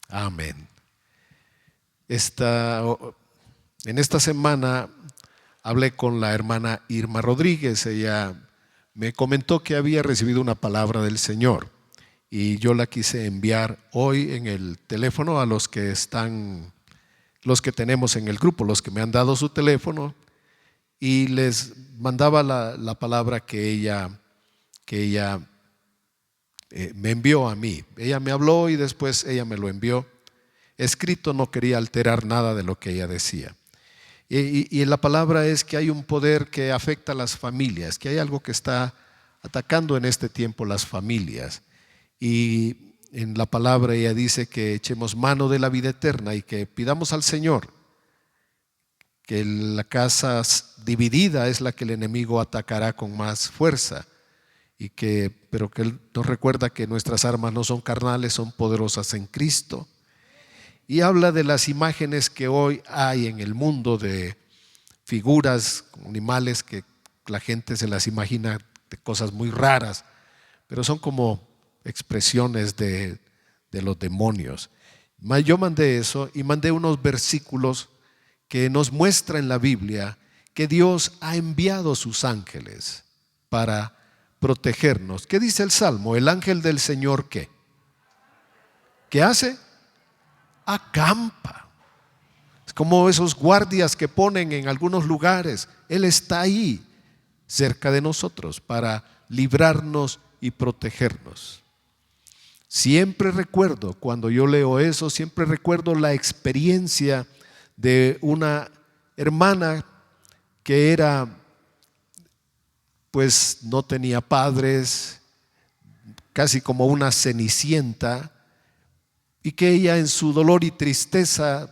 Amén. En esta semana hablé con la hermana Irma Rodríguez. Ella me comentó que había recibido una palabra del Señor y yo la quise enviar hoy en el teléfono a los que tenemos en el grupo, los que me han dado su teléfono, y les mandaba la palabra que ella me envió a mí. Ella me habló y después ella me lo envió escrito. No quería alterar nada de lo que ella decía. Y la palabra es que hay un poder que afecta a las familias, que hay algo que está atacando en este tiempo las familias. Y en la palabra ella dice que echemos mano de la vida eterna y que pidamos al Señor que la casa dividida es la que el enemigo atacará con más fuerza, pero que Él nos recuerda que nuestras armas no son carnales, son poderosas en Cristo. Y habla de las imágenes que hoy hay en el mundo de figuras, animales que la gente se las imagina de cosas muy raras, pero son como expresiones de los demonios. Yo mandé eso y mandé unos versículos que nos muestra en la Biblia que Dios ha enviado sus ángeles para protegernos. ¿Qué dice el Salmo? El ángel del Señor, ¿qué? ¿Qué hace? Acampa. Es como esos guardias que ponen en algunos lugares. Él está ahí cerca de nosotros para librarnos y protegernos. Siempre recuerdo, cuando yo leo eso, siempre recuerdo la experiencia de una hermana que pues no tenía padres, casi como una cenicienta, y que ella en su dolor y tristeza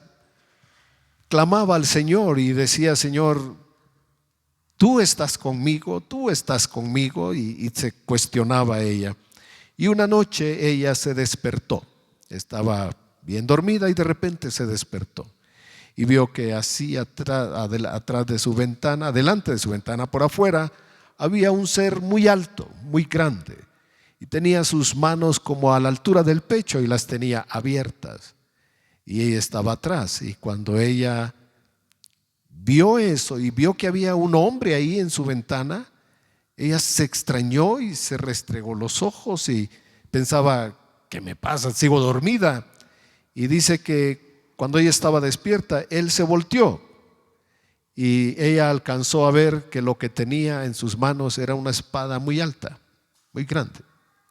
clamaba al Señor y decía: Señor, tú estás conmigo, y se cuestionaba ella. Y una noche ella se despertó, estaba bien dormida y de repente se despertó y vio que así atrás de su ventana, delante de su ventana por afuera, había un ser muy alto, muy grande, y tenía sus manos como a la altura del pecho y las tenía abiertas, y ella estaba atrás. Y cuando ella vio eso y vio que había un hombre ahí en su ventana, ella se extrañó y se restregó los ojos y pensaba: ¿qué me pasa? Sigo dormida. Y dice que cuando ella estaba despierta, él se volteó y ella alcanzó a ver que lo que tenía en sus manos era una espada muy alta, muy grande,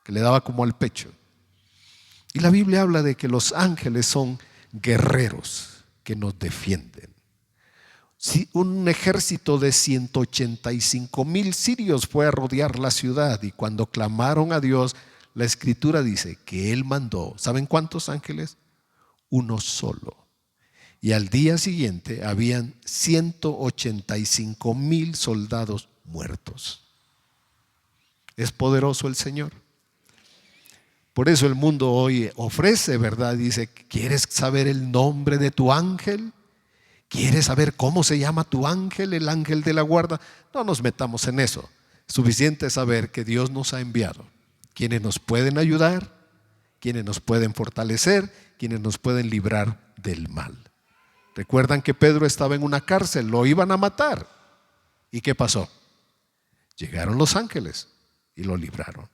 que le daba como al pecho. Y la Biblia habla de que los ángeles son guerreros que nos defienden. Si un ejército de 185,000 sirios fue a rodear la ciudad, y cuando clamaron a Dios, la Escritura dice que Él mandó, ¿saben cuántos ángeles? Uno solo. Y al día siguiente habían 185,000 soldados muertos. Es poderoso el Señor. Por eso el mundo hoy ofrece, ¿verdad? Dice: ¿quieres saber el nombre de tu ángel? ¿Quieres saber cómo se llama tu ángel, el ángel de la guarda? No nos metamos en eso. Suficiente saber que Dios nos ha enviado quienes nos pueden ayudar, quienes nos pueden fortalecer, quienes nos pueden librar del mal. Recuerdan que Pedro estaba en una cárcel, lo iban a matar. ¿Y qué pasó? Llegaron los ángeles y lo libraron.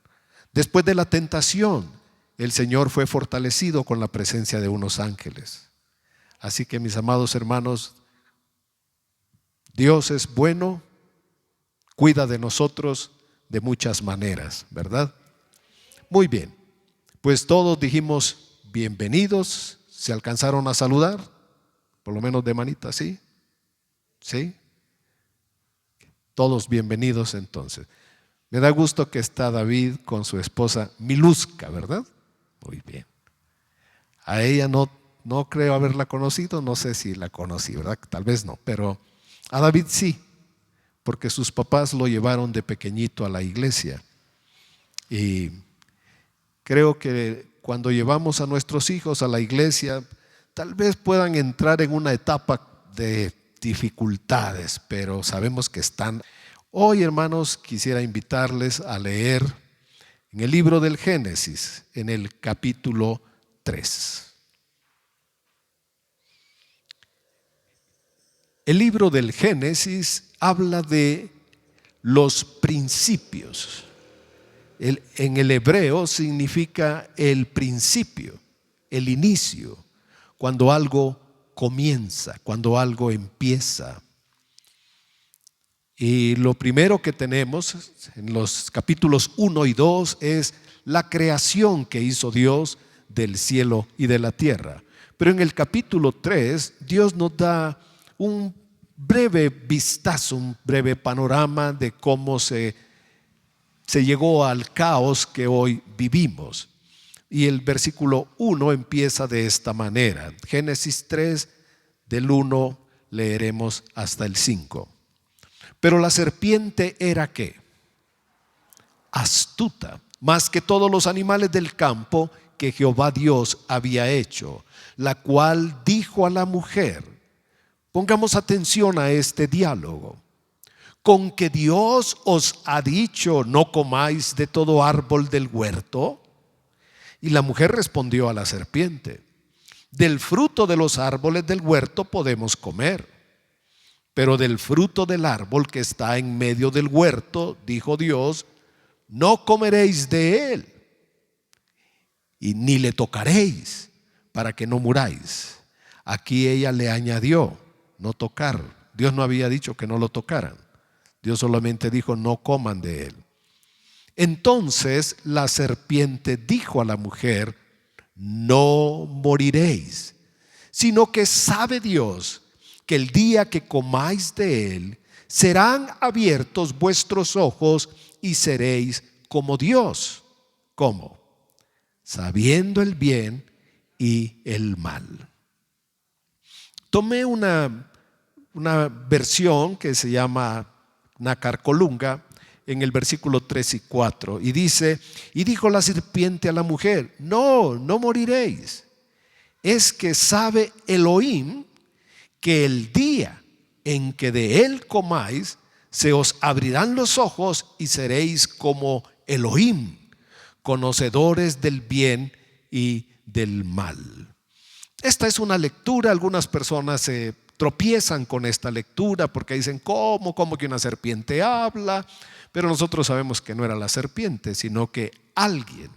Después de la tentación, el Señor fue fortalecido con la presencia de unos ángeles. Así que, mis amados hermanos, Dios es bueno, cuida de nosotros de muchas maneras, ¿verdad? Muy bien, pues todos dijimos bienvenidos. ¿Se alcanzaron a saludar? Por lo menos de manita, ¿sí? ¿Sí? Todos bienvenidos entonces. Me da gusto que está David con su esposa Miluska, ¿verdad? Muy bien. A ella no creo haberla conocido, no sé si la conocí, ¿verdad? Tal vez no, pero a David sí, porque sus papás lo llevaron de pequeñito a la iglesia. Y creo que cuando llevamos a nuestros hijos a la iglesia, tal vez puedan entrar en una etapa de dificultades, pero sabemos que están. Hoy, hermanos, quisiera invitarles a leer en el libro del Génesis, en el capítulo 3. El libro del Génesis habla de los principios. En el hebreo significa el principio, el inicio, cuando algo comienza, cuando algo empieza. Y lo primero que tenemos en los capítulos 1 y 2 es la creación que hizo Dios del cielo y de la tierra. Pero en el capítulo 3 Dios nos da un breve vistazo, un breve panorama de cómo se llegó al caos que hoy vivimos. Y el versículo 1 empieza de esta manera. Génesis 3, del 1 leeremos hasta el 5. Pero la serpiente era ¿qué? Astuta, más que todos los animales del campo que Jehová Dios había hecho, la cual dijo a la mujer, pongamos atención a este diálogo, con que Dios os ha dicho, no comáis de todo árbol del huerto. Y la mujer respondió a la serpiente, del fruto de los árboles del huerto podemos comer, pero del fruto del árbol que está en medio del huerto, dijo Dios, no comeréis de él, y ni le tocaréis, para que no muráis. Aquí ella le añadió, no tocar. Dios no había dicho que no lo tocaran. Dios solamente dijo, no coman de él. Entonces la serpiente dijo a la mujer, no moriréis, sino que sabe Dios que el día que comáis de él, serán abiertos vuestros ojos y seréis como Dios. ¿Cómo? Sabiendo el bien y el mal. Tomé una versión que se llama Nácar Colunga en el versículo 3 y 4 y dice, y dijo la serpiente a la mujer, no moriréis, es que sabe Elohim que el día en que de él comáis, se os abrirán los ojos y seréis como Elohim, conocedores del bien y del mal. Esta es una lectura, algunas personas se tropiezan con esta lectura porque dicen, ¿cómo que una serpiente habla? Pero nosotros sabemos que no era la serpiente, sino que alguien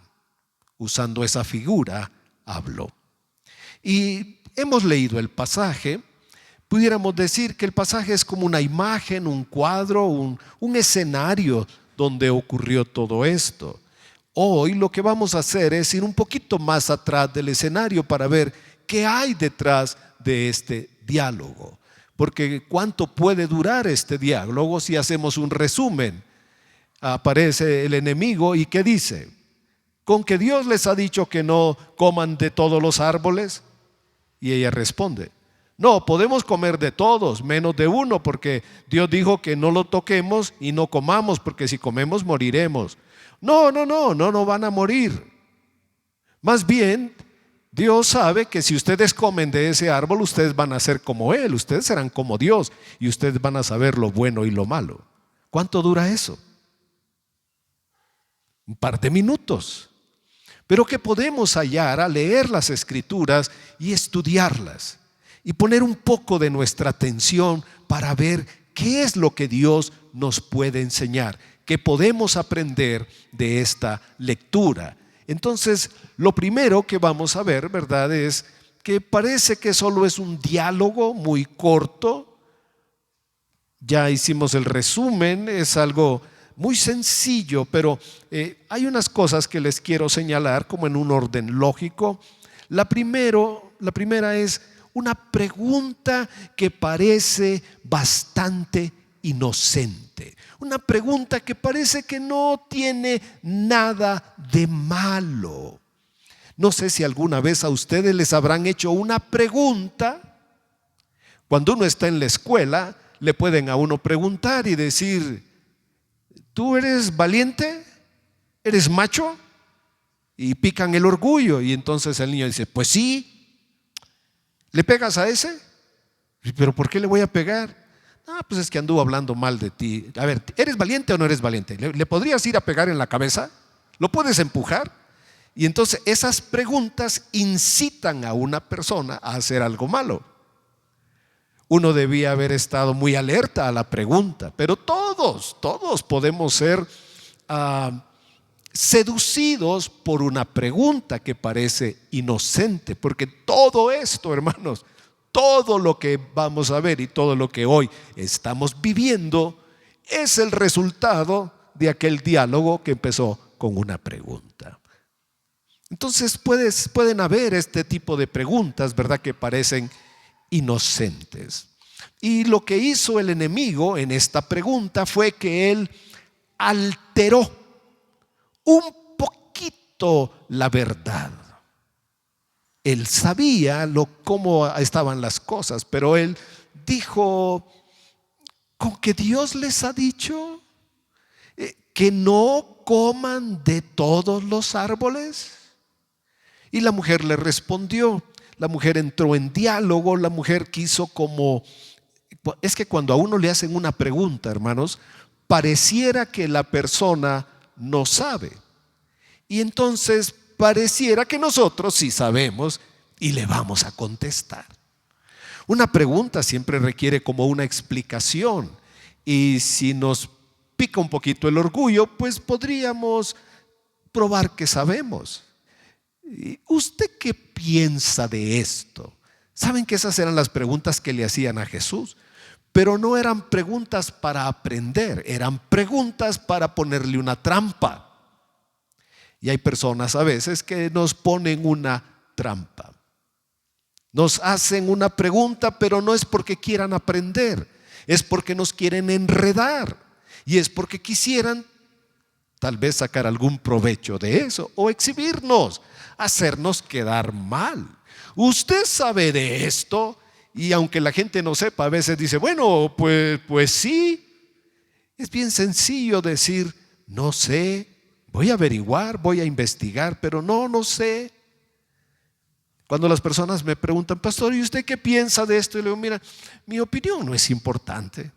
usando esa figura habló. Y hemos leído el pasaje. Pudiéramos decir que el pasaje es como una imagen, un cuadro, un escenario donde ocurrió todo esto. Hoy lo que vamos a hacer es ir un poquito más atrás del escenario para ver qué hay detrás de este diálogo. Porque ¿cuánto puede durar este diálogo si hacemos un resumen? Aparece el enemigo y ¿qué dice? ¿Con que Dios les ha dicho que no coman de todos los árboles? Y ella responde, no, podemos comer de todos, menos de uno, porque Dios dijo que no lo toquemos y no comamos, porque si comemos moriremos. No van a morir. Más bien, Dios sabe que si ustedes comen de ese árbol, ustedes van a ser como Él, ustedes serán como Dios y ustedes van a saber lo bueno y lo malo. ¿Cuánto dura eso? Un par de minutos. Pero que podemos hallar al leer las Escrituras y estudiarlas y poner un poco de nuestra atención para ver qué es lo que Dios nos puede enseñar, qué podemos aprender de esta lectura. Entonces, lo primero que vamos a ver, ¿verdad?, es que parece que solo es un diálogo muy corto. Ya hicimos el resumen, es algo muy sencillo, pero hay unas cosas que les quiero señalar como en un orden lógico. La primera es una pregunta que parece bastante inocente, una pregunta que parece que no tiene nada de malo. No sé si alguna vez a ustedes les habrán hecho una pregunta. Cuando uno está en la escuela, le pueden a uno preguntar y decir, ¿tú eres valiente? ¿Eres macho? Y pican el orgullo y entonces el niño dice, pues sí. ¿Le pegas a ese? ¿Pero por qué le voy a pegar? Pues es que anduvo hablando mal de ti. A ver, ¿eres valiente o no eres valiente? ¿Le podrías ir a pegar en la cabeza? ¿Lo puedes empujar? Y entonces esas preguntas incitan a una persona a hacer algo malo. Uno debía haber estado muy alerta a la pregunta, pero todos podemos ser seducidos por una pregunta que parece inocente, porque todo esto, hermanos, todo lo que vamos a ver y todo lo que hoy estamos viviendo es el resultado de aquel diálogo que empezó con una pregunta. Entonces pueden haber este tipo de preguntas, ¿verdad?, que parecen inocentes. Y lo que hizo el enemigo en esta pregunta fue que él alteró un poquito la verdad. Él sabía cómo estaban las cosas, pero él dijo: ¿con que Dios les ha dicho que no coman de todos los árboles? Y la mujer le respondió. La mujer entró en diálogo. La mujer quiso es que cuando a uno le hacen una pregunta, hermanos, pareciera que la persona no sabe. Y entonces pareciera que nosotros sí sabemos y le vamos a contestar. Una pregunta siempre requiere como una explicación, y si nos pica un poquito el orgullo, pues podríamos probar que sabemos. ¿Usted qué piensa de esto? Saben que esas eran las preguntas que le hacían a Jesús, pero no eran preguntas para aprender, eran preguntas para ponerle una trampa. Y hay personas a veces que nos ponen una trampa. Nos hacen una pregunta, pero no es porque quieran aprender, es porque nos quieren enredar, y es porque quisieran tal vez sacar algún provecho de eso, o exhibirnos, hacernos quedar mal. Usted sabe de esto, y aunque la gente no sepa, a veces dice: bueno, pues sí. Es bien sencillo decir: no sé, voy a averiguar, voy a investigar, pero no sé. Cuando las personas me preguntan: pastor, ¿y usted qué piensa de esto? Y le digo: mira, mi opinión no es importante.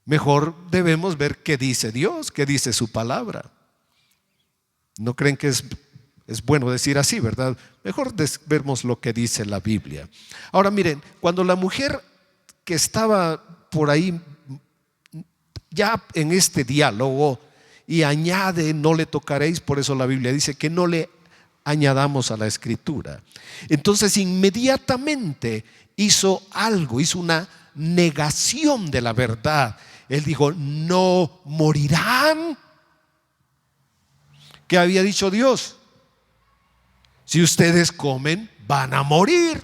Mejor debemos ver qué dice Dios, qué dice su palabra. ¿No creen que es bueno decir así, verdad? Mejor vemos lo que dice la Biblia. Ahora miren, cuando la mujer que estaba por ahí ya en este diálogo y añade: no le tocaréis, por eso la Biblia dice que no le añadamos a la escritura. Entonces inmediatamente hizo algo, hizo una negación de la verdad. Él dijo: no morirán. ¿Qué había dicho Dios? Si ustedes comen, van a morir.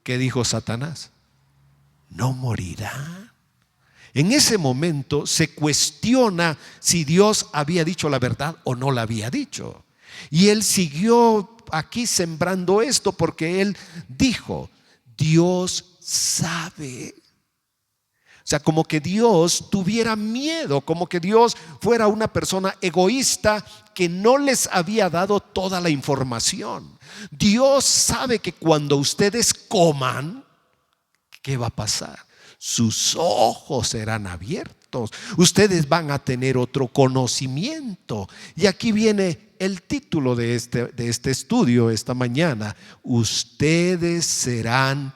¿Qué dijo Satanás? No morirán. En ese momento se cuestiona si Dios había dicho la verdad o no la había dicho. Y él siguió aquí sembrando esto, porque él dijo: Dios sabe. O sea, como que Dios tuviera miedo, como que Dios fuera una persona egoísta que no les había dado toda la información. Dios sabe que cuando ustedes coman, ¿qué va a pasar? Sus ojos serán abiertos. Ustedes van a tener otro conocimiento. Y aquí viene el título de este estudio esta mañana: ustedes serán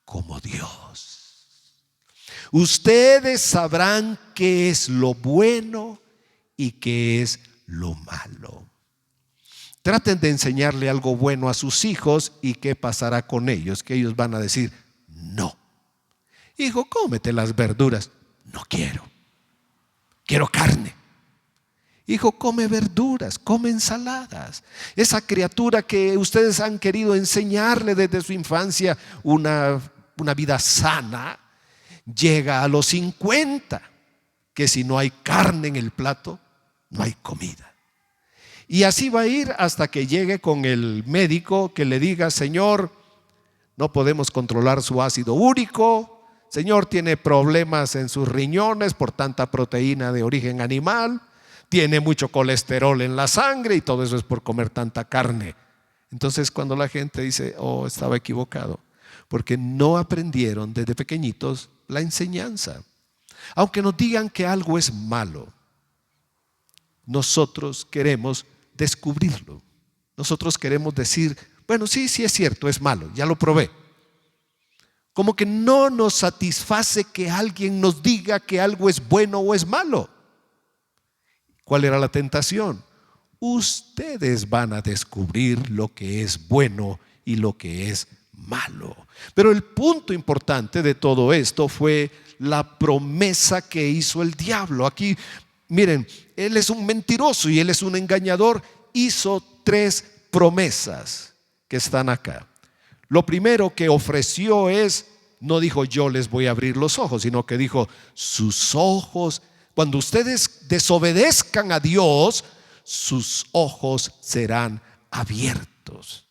como Dios. Ustedes sabrán qué es lo bueno y qué es lo malo. Traten de enseñarle algo bueno a sus hijos, y ¿qué pasará con ellos? Que ellos van a decir: no. Hijo, cómete las verduras. No quiero. Quiero carne. Hijo, come verduras, come ensaladas. Esa criatura que ustedes han querido enseñarle desde su infancia una vida sana, llega a los 50, que si no hay carne en el plato, no hay comida. Y así va a ir hasta que llegue con el médico que le diga: señor, no podemos controlar su ácido úrico. Señor, tiene problemas en sus riñones por tanta proteína de origen animal. Tiene mucho colesterol en la sangre, y todo eso es por comer tanta carne. Entonces, cuando la gente dice: oh, estaba equivocado, porque no aprendieron desde pequeñitos la enseñanza. Aunque nos digan que algo es malo, nosotros queremos descubrirlo. Nosotros queremos decir: bueno, sí es cierto, es malo, ya lo probé. Como que no nos satisface que alguien nos diga que algo es bueno o es malo. ¿Cuál era la tentación? Ustedes van a descubrir lo que es bueno y lo que es malo. Pero el punto importante de todo esto fue la promesa que hizo el diablo. Aquí, miren, él es un mentiroso y él es un engañador. Hizo 3 promesas que están acá. Lo primero que ofreció no dijo yo les voy a abrir los ojos, sino que dijo sus ojos, cuando ustedes desobedezcan a Dios, sus ojos serán abiertos.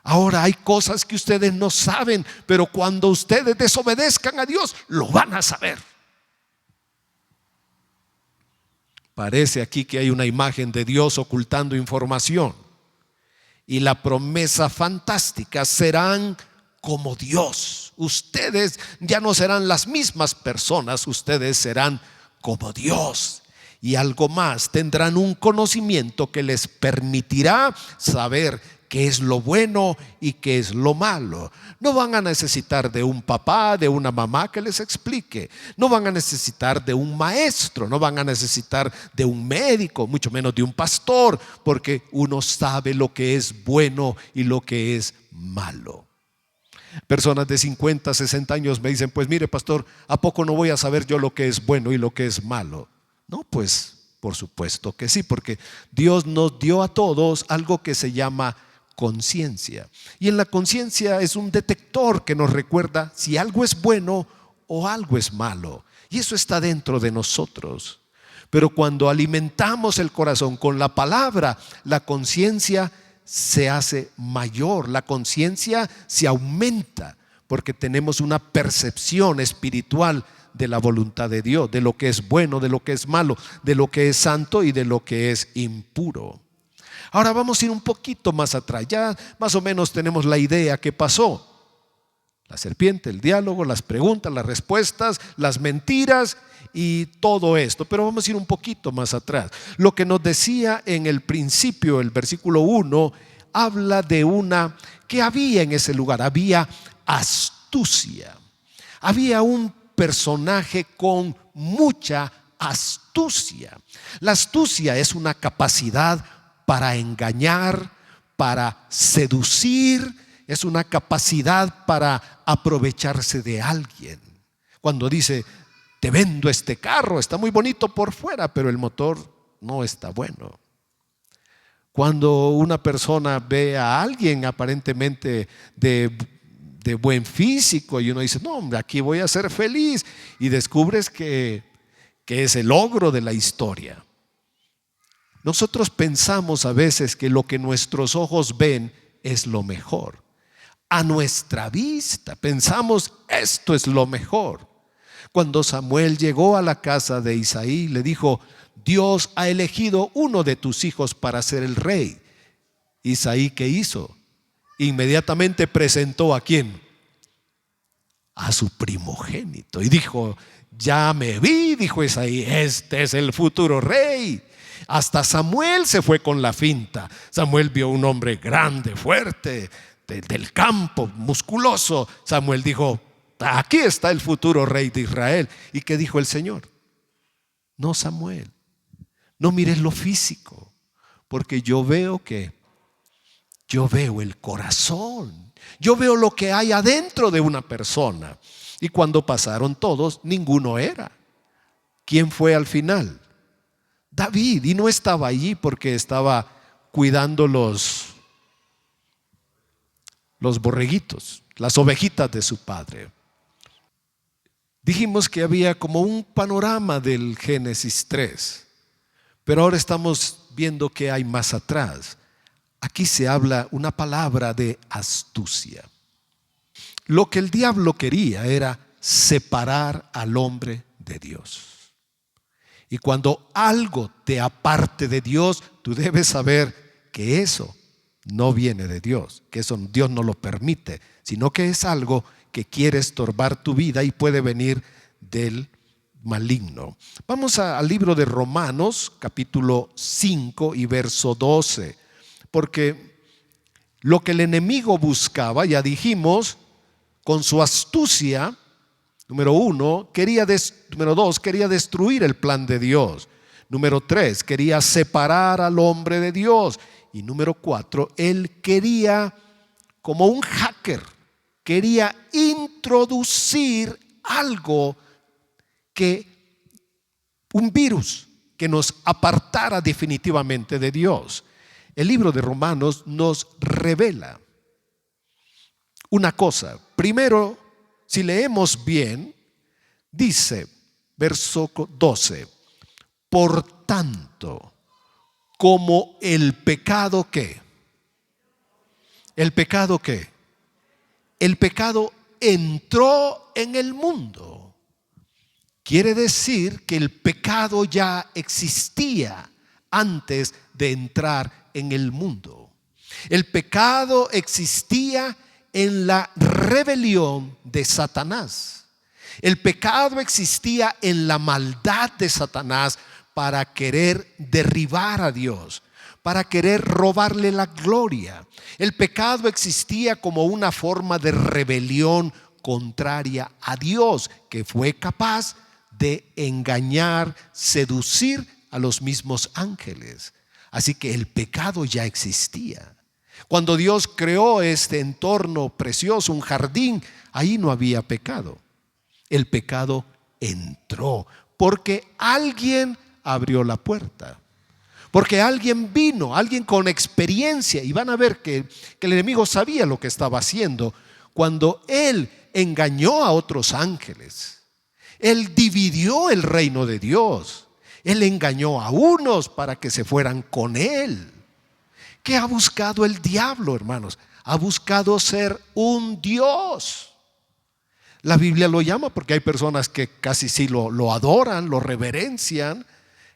Ahora hay cosas que ustedes no saben, pero cuando ustedes desobedezcan a Dios, lo van a saber. Parece aquí que hay una imagen de Dios ocultando información. Y la promesa fantástica: serán como Dios. Ustedes ya no serán las mismas personas, ustedes serán como Dios. Y algo más, tendrán un conocimiento que les permitirá saber qué es lo bueno y qué es lo malo. No van a necesitar de un papá, de una mamá que les explique. No van a necesitar de un maestro, no van a necesitar de un médico, mucho menos de un pastor, porque uno sabe lo que es bueno y lo que es malo. Personas de 50, 60 años me dicen: pues mire, pastor, ¿a poco no voy a saber yo lo que es bueno y lo que es malo? No, pues por supuesto que sí, porque Dios nos dio a todos algo que se llama conciencia. Y en la conciencia es un detector que nos recuerda si algo es bueno o algo es malo. Y eso está dentro de nosotros. Pero cuando alimentamos el corazón con la palabra, la conciencia se hace mayor, la conciencia se aumenta, porque tenemos una percepción espiritual de la voluntad de Dios, de lo que es bueno, de lo que es malo, de lo que es santo y de lo que es impuro. Ahora vamos a ir un poquito más atrás. Ya más o menos tenemos la idea que pasó. La serpiente, el diálogo, las preguntas, las respuestas, las mentiras y todo esto. Pero vamos a ir un poquito más atrás. Lo que nos decía en el principio, el versículo 1, habla de que había en ese lugar, había astucia. Había un personaje con mucha astucia. La astucia es una capacidad para engañar, para seducir, es una capacidad para aprovecharse de alguien. Cuando dice: te vendo este carro, está muy bonito por fuera, pero el motor no está bueno. Cuando una persona ve a alguien aparentemente de buen físico y uno dice: no, hombre, aquí voy a ser feliz, y descubres que es el ogro de la historia. Nosotros pensamos a veces que lo que nuestros ojos ven es lo mejor. A nuestra vista pensamos: esto es lo mejor. Cuando Samuel llegó a la casa de Isaí, le dijo: Dios ha elegido uno de tus hijos para ser el rey. Isaí, ¿qué hizo? Inmediatamente presentó ¿a quién? A su primogénito. Y dijo: ya me vi, dijo Isaí, este es el futuro rey. Hasta Samuel se fue con la finta. Samuel vio un hombre grande, fuerte, del campo, musculoso. Samuel dijo: aquí está el futuro rey de Israel. ¿Y qué dijo el Señor? No, Samuel, no mires lo físico, porque yo veo el corazón. Yo veo lo que hay adentro de una persona. Y cuando pasaron todos, ninguno era. ¿Quién fue al final? David. Y no estaba allí porque estaba cuidando los borreguitos, las ovejitas de su padre. Dijimos que había como un panorama del Génesis 3, pero ahora estamos viendo que hay más atrás. Aquí se habla una palabra de astucia. Lo que el diablo quería era separar al hombre de Dios. Y cuando algo te aparte de Dios, tú debes saber que eso no viene de Dios, que eso Dios no lo permite, sino que es algo que quiere estorbar tu vida y puede venir del maligno. Vamos al libro de Romanos, capítulo 5 y verso 12, porque lo que el enemigo buscaba, ya dijimos, con su astucia, número uno, número dos, quería destruir el plan de Dios. Número tres, quería separar al hombre de Dios. Y número cuatro, él quería, como un hacker, quería introducir algo un virus que nos apartara definitivamente de Dios. El libro de Romanos nos revela una cosa. Primero, si leemos bien, dice, verso 12, por tanto, como el pecado ¿qué? ¿El pecado qué? El pecado entró en el mundo. Quiere decir que el pecado ya existía antes de entrar en el mundo. El pecado existía en la rebelión de Satanás. El pecado existía en la maldad de Satanás para querer derribar a Dios, para querer robarle la gloria. El pecado existía como una forma de rebelión contraria a Dios, que fue capaz de engañar, seducir a los mismos ángeles. Así que el pecado ya existía. Cuando Dios creó este entorno precioso, un jardín, ahí no había pecado. El pecado entró porque alguien abrió la puerta. Porque alguien vino, alguien con experiencia, y van a ver que el enemigo sabía lo que estaba haciendo cuando él engañó a otros ángeles. Él dividió el reino de Dios. Él engañó a unos para que se fueran con él. ¿Qué ha buscado el diablo, hermanos? Ha buscado ser un Dios. La Biblia lo llama porque hay personas que casi sí lo adoran, lo reverencian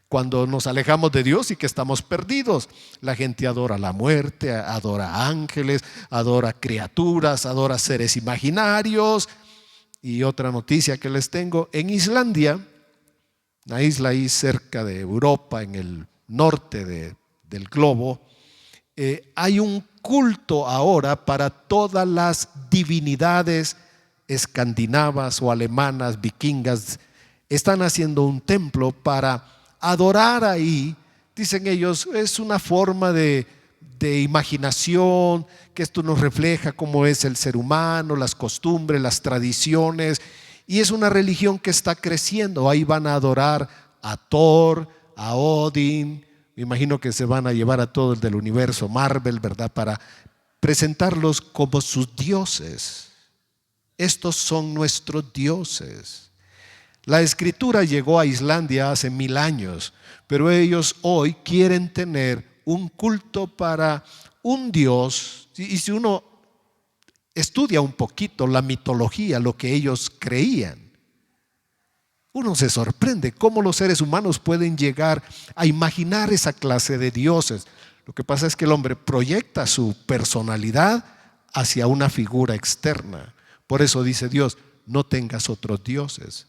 cuando nos alejamos de Dios y que estamos perdidos. La gente adora la muerte, adora ángeles, adora criaturas, adora seres imaginarios. Y otra noticia que les tengo, en Islandia, una isla ahí cerca de Europa, en el norte del globo, hay un culto ahora para todas las divinidades escandinavas o alemanas, vikingas. Están haciendo un templo para adorar ahí. Dicen ellos, es una forma de imaginación, que esto nos refleja cómo es el ser humano, las costumbres, las tradiciones, y es una religión que está creciendo. Ahí van a adorar a Thor, a Odín. Me imagino que se van a llevar a todo el del universo Marvel, ¿verdad? Para presentarlos como sus dioses. Estos son nuestros dioses. La escritura llegó a Islandia hace 1000 años, pero ellos hoy quieren tener un culto para un Dios. Y si uno estudia un poquito la mitología, lo que ellos creían, uno se sorprende cómo los seres humanos pueden llegar a imaginar esa clase de dioses. Lo que pasa es que el hombre proyecta su personalidad hacia una figura externa. Por eso dice Dios, no tengas otros dioses.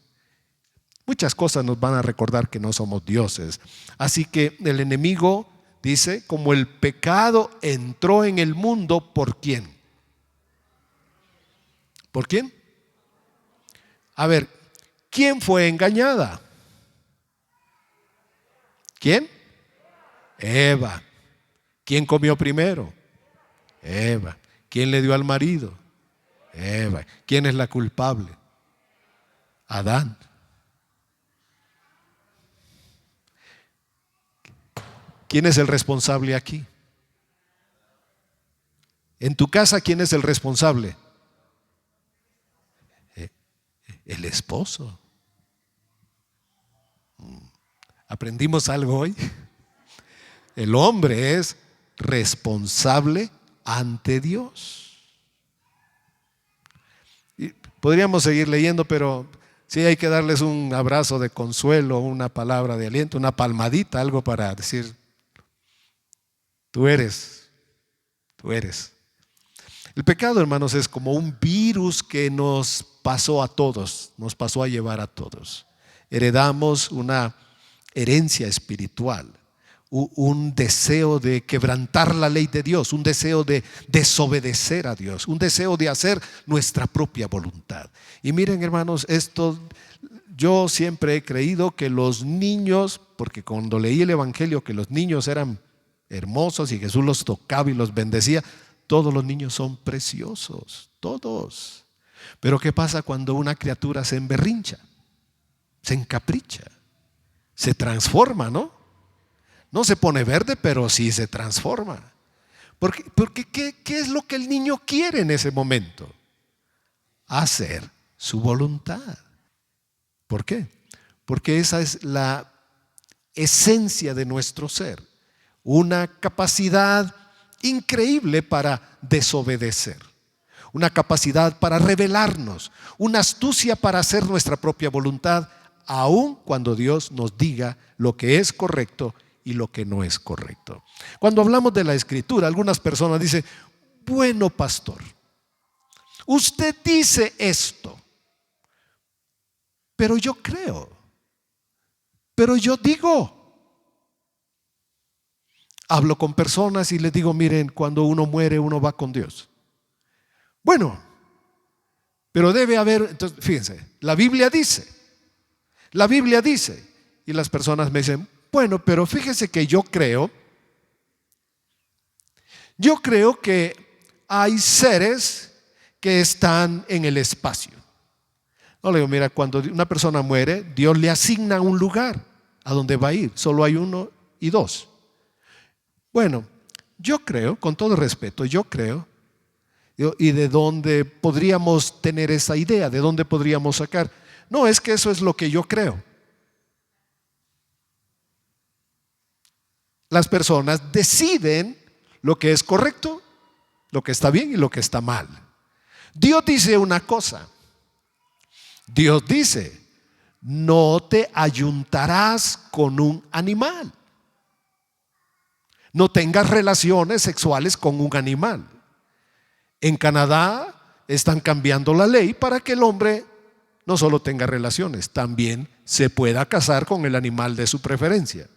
Muchas cosas nos van a recordar que no somos dioses. Así que el enemigo dice, como el pecado entró en el mundo, ¿por quién? ¿Por quién? A ver, ¿quién fue engañada? ¿Quién? Eva. ¿Quién comió primero? Eva. ¿Quién le dio al marido? Eva. ¿Quién es la culpable? Adán. ¿Quién es el responsable aquí? En tu casa, ¿quién es el responsable? El esposo. ¿Aprendimos algo hoy? El hombre es responsable ante Dios. Y podríamos seguir leyendo, pero sí hay que darles un abrazo de consuelo, una palabra de aliento, una palmadita, algo para decir, tú eres. El pecado, hermanos, es como un virus que nos pasó a todos, nos pasó a llevar a todos. Heredamos una herencia espiritual, un deseo de quebrantar la ley de Dios, un deseo de desobedecer a Dios, un deseo de hacer nuestra propia voluntad. Y miren, hermanos, esto yo siempre he creído que los niños, porque cuando leí el Evangelio que los niños eran hermosos y Jesús los tocaba y los bendecía, todos los niños son preciosos, todos. Pero ¿qué pasa cuando una criatura se emberrincha, se encapricha, se transforma, ¿no? No se pone verde, pero sí se transforma. Porque ¿qué es lo que el niño quiere en ese momento? Hacer su voluntad. ¿Por qué? Porque esa es la esencia de nuestro ser. Una capacidad increíble para desobedecer. Una capacidad para rebelarnos. Una astucia para hacer nuestra propia voluntad, aun cuando Dios nos diga lo que es correcto y lo que no es correcto. Cuando hablamos de la Escritura, algunas personas dicen: bueno, pastor, usted dice esto, pero yo creo, pero yo digo. Hablo con personas y les digo: miren, cuando uno muere, uno va con Dios. Bueno, pero debe haber, entonces fíjense, la Biblia dice, y las personas me dicen: bueno, pero fíjese que yo creo que hay seres que están en el espacio. No, le digo: mira, cuando una persona muere, Dios le asigna un lugar a donde va a ir. Solo hay uno y dos. Bueno, yo creo, con todo respeto, yo creo, y de dónde podríamos tener esa idea, de dónde podríamos sacar. No, es que eso es lo que yo creo. Las personas deciden lo que es correcto, lo que está bien y lo que está mal. Dios dice una cosa. Dios dice: no te ayuntarás con un animal. No tengas relaciones sexuales con un animal. En Canadá están cambiando la ley para que el hombre no solo tenga relaciones, también se pueda casar con el animal de su preferencia.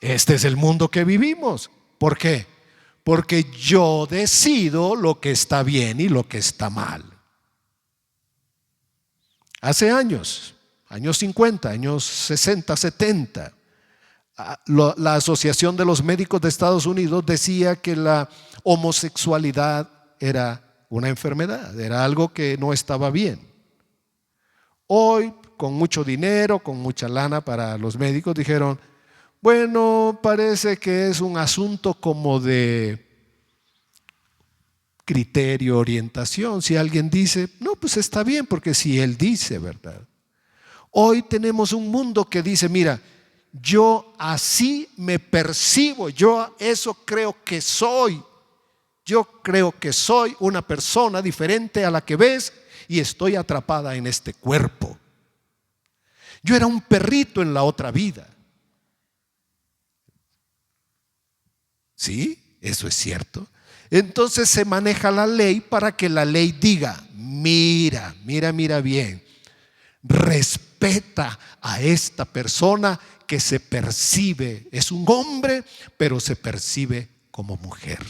Este es el mundo que vivimos. ¿Por qué? Porque yo decido lo que está bien y lo que está mal. Hace años 50, años 60, 70, la Asociación de los Médicos de Estados Unidos decía que la homosexualidad era una enfermedad, era algo que no estaba bien. Hoy, con mucho dinero, con mucha lana para los médicos, dijeron: bueno, parece que es un asunto como de criterio, orientación. Si alguien dice, no, pues está bien, porque si él dice, ¿verdad? Hoy tenemos un mundo que dice: mira, yo así me percibo, yo eso creo que soy. Yo creo que soy una persona diferente a la que ves y estoy atrapada en este cuerpo. Yo era un perrito en la otra vida. ¿Sí? Eso es cierto. Entonces se maneja la ley para que la ley diga: mira bien, respeta a esta persona que se percibe, es un hombre, pero se percibe como mujer.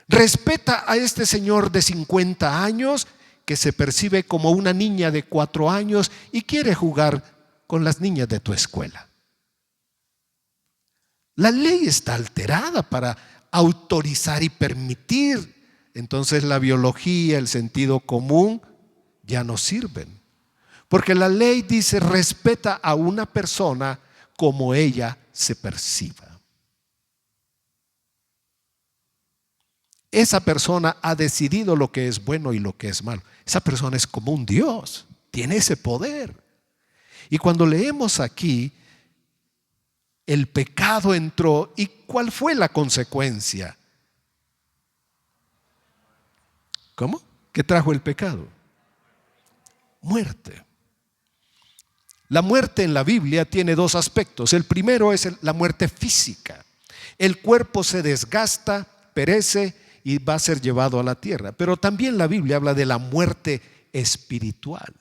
Respeta a este señor de 50 años que se percibe como una niña de 4 años y quiere jugar con las niñas de tu escuela. La ley está alterada para autorizar y permitir. Entonces la biología, el sentido común ya no sirven. Porque la ley dice: respeta a una persona como ella se perciba. Esa persona ha decidido lo que es bueno y lo que es malo. Esa persona es como un Dios, tiene ese poder. Y cuando leemos aquí, el pecado entró, ¿y cuál fue la consecuencia? ¿Cómo? ¿Qué trajo el pecado? Muerte. La muerte en la Biblia tiene dos aspectos. El primero es la muerte física. El cuerpo se desgasta, perece y va a ser llevado a la tierra. Pero también la Biblia habla de la muerte espiritual.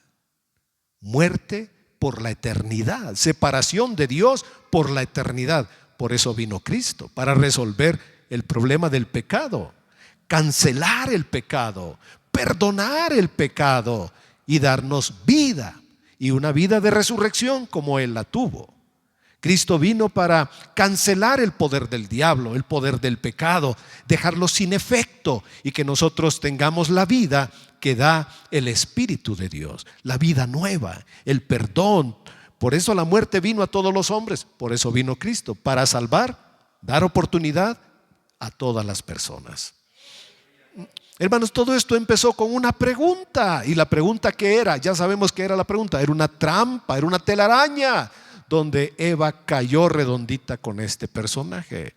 Muerte por la eternidad, separación de Dios por la eternidad. Por eso vino Cristo, para resolver el problema del pecado, cancelar el pecado, perdonar el pecado y darnos vida, y una vida de resurrección como Él la tuvo. Cristo vino para cancelar el poder del diablo, el poder del pecado, dejarlo sin efecto y que nosotros tengamos la vida que da el Espíritu de Dios, la vida nueva, el perdón. Por eso la muerte vino a todos los hombres, por eso vino Cristo, para salvar, dar oportunidad a todas las personas. Hermanos, todo esto empezó con una pregunta, y la pregunta que era, ya sabemos que era la pregunta, era una trampa, era una telaraña, donde Eva cayó redondita con este personaje.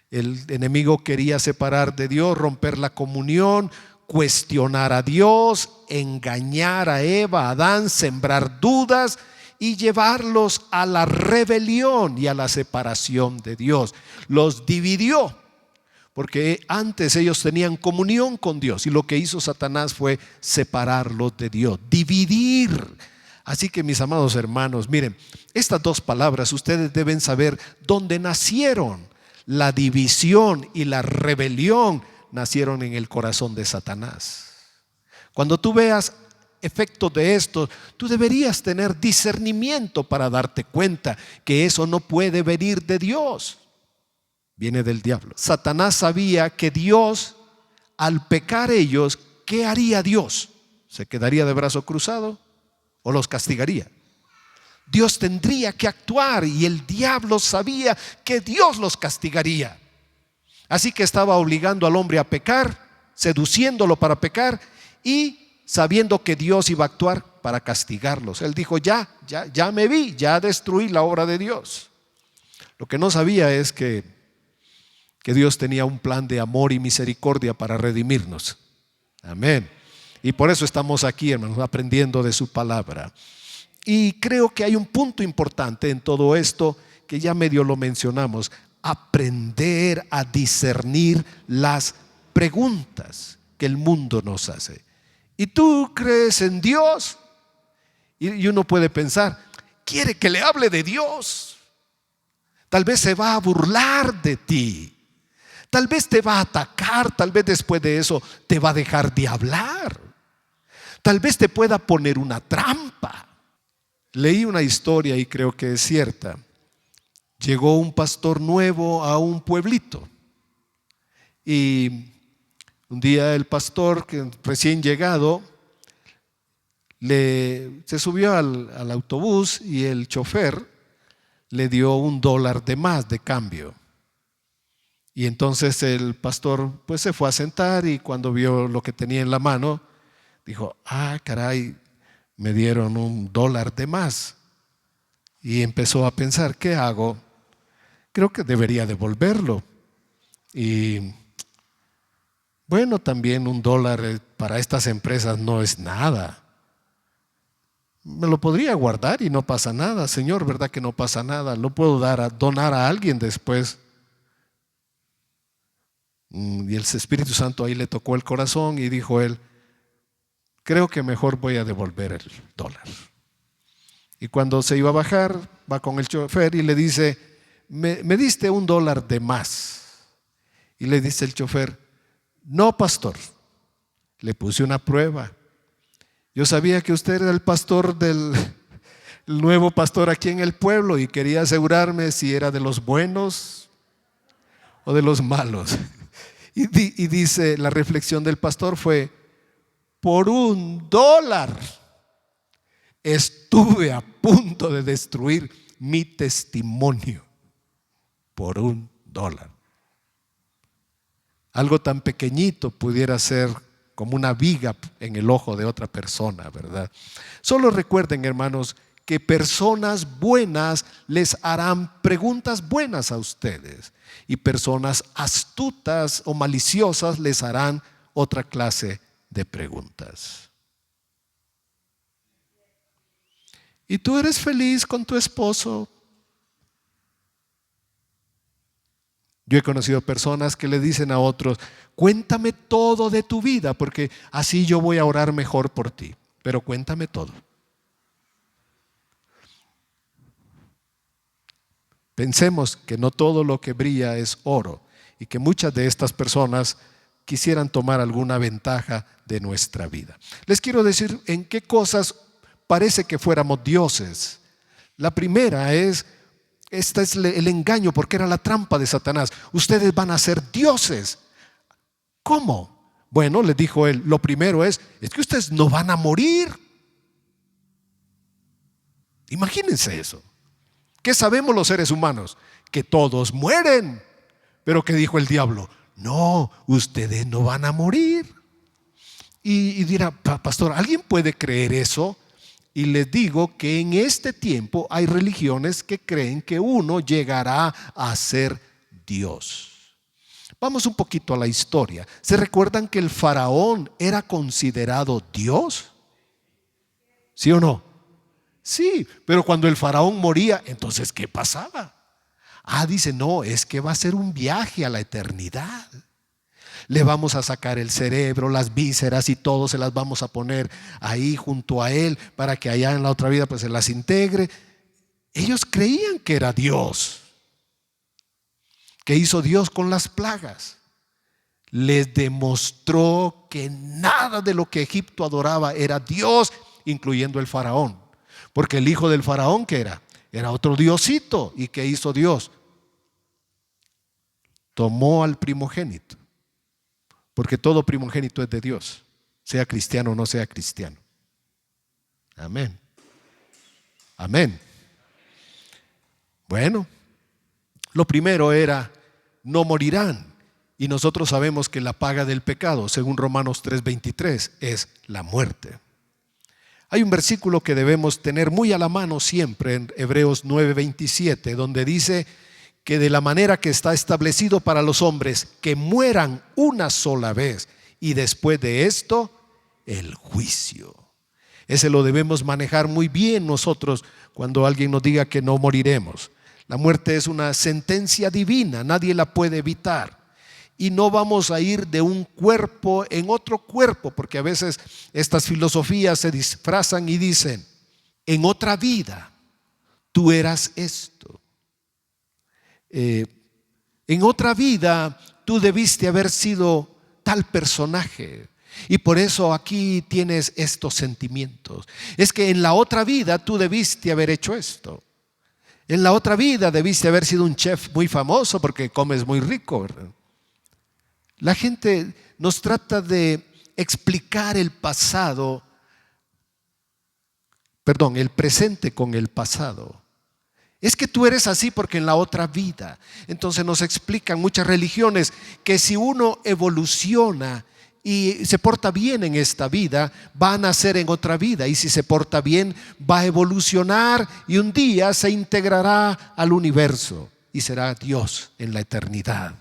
El enemigo quería separar de Dios, romper la comunión, cuestionar a Dios, engañar a Eva, a Adán, sembrar dudas y llevarlos a la rebelión y a la separación de Dios. Los dividió, porque antes ellos tenían comunión con Dios, y lo que hizo Satanás fue separarlos de Dios, dividir. Así que, mis amados hermanos, miren, estas dos palabras ustedes deben saber dónde nacieron. La división y la rebelión nacieron en el corazón de Satanás. Cuando tú veas efectos de esto, tú deberías tener discernimiento para darte cuenta que eso no puede venir de Dios, viene del diablo. Satanás sabía que Dios, al pecar ellos, ¿qué haría Dios? ¿Se quedaría de brazo cruzado o los castigaría? Dios tendría que actuar, y el diablo sabía que Dios los castigaría. Así que estaba obligando al hombre a pecar, seduciéndolo para pecar y sabiendo que Dios iba a actuar para castigarlos. Él dijo, ya me vi, ya destruí la obra de Dios. Lo que no sabía es que Dios tenía un plan de amor y misericordia para redimirnos. Amén. Y por eso estamos aquí, hermanos, aprendiendo de su palabra. Y creo que hay un punto importante en todo esto que ya medio lo mencionamos: aprender a discernir las preguntas que el mundo nos hace. ¿Y tú crees en Dios? Y uno puede pensar, quiere que le hable de Dios. Tal vez se va a burlar de ti. Tal vez te va a atacar. Tal vez después de eso te va a dejar de hablar. Tal vez te pueda poner una trampa. Leí una historia y creo que es cierta. Llegó un pastor nuevo a un pueblito, y un día el pastor, que recién llegado, se subió al autobús, y el chofer le dio $1 de más de cambio. Y entonces el pastor pues se fue a sentar, y cuando vio lo que tenía en la mano, dijo, caray, me dieron $1 de más. Y empezó a pensar, ¿qué hago? Creo que debería devolverlo. Y bueno, también $1 para estas empresas no es nada. Me lo podría guardar y no pasa nada, Señor, ¿verdad que no pasa nada? Lo puedo donar a alguien después. Y el Espíritu Santo ahí le tocó el corazón, y dijo él, creo que mejor voy a devolver el $1. Y cuando se iba a bajar, va con el chofer y le dice, me diste $1 de más. Y le dice el chofer, no, pastor, le puse una prueba. Yo sabía que usted era el pastor el nuevo pastor aquí en el pueblo, y quería asegurarme si era de los buenos o de los malos. Y dice, la reflexión del pastor fue, por $1 estuve a punto de destruir mi testimonio. Por $1. Algo tan pequeñito pudiera ser como una viga en el ojo de otra persona, ¿verdad? Solo recuerden, hermanos, que personas buenas les harán preguntas buenas a ustedes, y personas astutas o maliciosas les harán otra clase de preguntas. ¿Y tú eres feliz con tu esposo? Yo he conocido personas que le dicen a otros, cuéntame todo de tu vida, porque así yo voy a orar mejor por ti. Pero cuéntame todo. Pensemos que no todo lo que brilla es oro y que muchas de estas personas quisieran tomar alguna ventaja de nuestra vida. Les quiero decir en qué cosas parece que fuéramos dioses. La primera es, este es el engaño, porque era la trampa de Satanás. Ustedes van a ser dioses. ¿Cómo? Bueno, les dijo él, lo primero es que ustedes no van a morir. Imagínense eso. ¿Qué sabemos los seres humanos? Que todos mueren. Pero ¿qué dijo el diablo? No, ustedes no van a morir. Y dirá, pastor, ¿alguien puede creer eso? Y les digo que en este tiempo hay religiones que creen que uno llegará a ser Dios. Vamos un poquito a la historia. ¿Se recuerdan que el faraón era considerado Dios? ¿Sí o no? Sí, pero cuando el faraón moría, entonces ¿qué pasaba? Dice, no, es que va a ser un viaje a la eternidad. Le vamos a sacar el cerebro, las vísceras y todo se las vamos a poner ahí junto a él para que allá en la otra vida pues se las integre. Ellos creían que era Dios. ¿Qué hizo Dios con las plagas? Les demostró que nada de lo que Egipto adoraba era Dios, incluyendo el faraón. Porque el hijo del faraón, ¿qué era? Era otro diosito. ¿Y qué hizo Dios? Tomó al primogénito. Porque todo primogénito es de Dios, sea cristiano o no sea cristiano. Amén. Amén. Bueno, lo primero era, no morirán. Y nosotros sabemos que la paga del pecado, según Romanos 3:23, es la muerte. Hay un versículo que debemos tener muy a la mano siempre en Hebreos 9:27, donde dice que de la manera que está establecido para los hombres que mueran una sola vez y después de esto el juicio. Ese lo debemos manejar muy bien nosotros cuando alguien nos diga que no moriremos. La muerte es una sentencia divina, nadie la puede evitar. Y no vamos a ir de un cuerpo en otro cuerpo, porque a veces estas filosofías se disfrazan y dicen, en otra vida tú eras esto. En otra vida tú debiste haber sido tal personaje y por eso aquí tienes estos sentimientos. Es que en la otra vida tú debiste haber hecho esto. En la otra vida debiste haber sido un chef muy famoso porque comes muy rico, ¿verdad? La gente nos trata de explicar el presente con el pasado. Es que tú eres así porque en la otra vida. Entonces nos explican muchas religiones que si uno evoluciona y se porta bien en esta vida, va a nacer en otra vida. Y si se porta bien, va a evolucionar y un día se integrará al universo y será Dios en la eternidad.